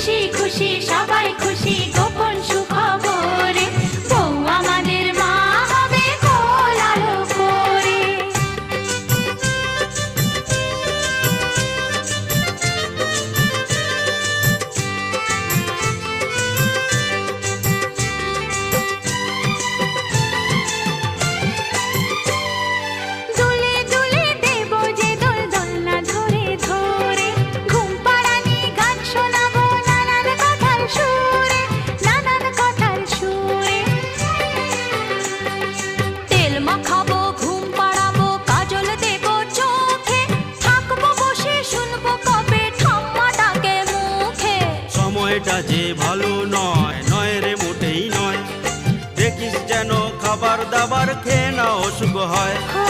খুশি খুশি সবাই খুশি গোপন সুখবরে বউ আমাদের মা হবে কোল আলো করে। দুলে দুলে দেব যে দোল দোলনা ধরে ধরে ঘুম পাড়ানি গান শোনাবো নানান কথার সুরে নানান কথার সুরে। তেল মাখাবো ঘুম পাড়াবো কাজল দেব চোখে থাকবো বসে শুনবো কবে ঠাম্মা ডাকে মুখে। সময়টা যে ভালো নয়, নয় রে মোটেই নয়, দেখিস যেন খাবার দাবার খেয়ে না অসুখ হয়। ও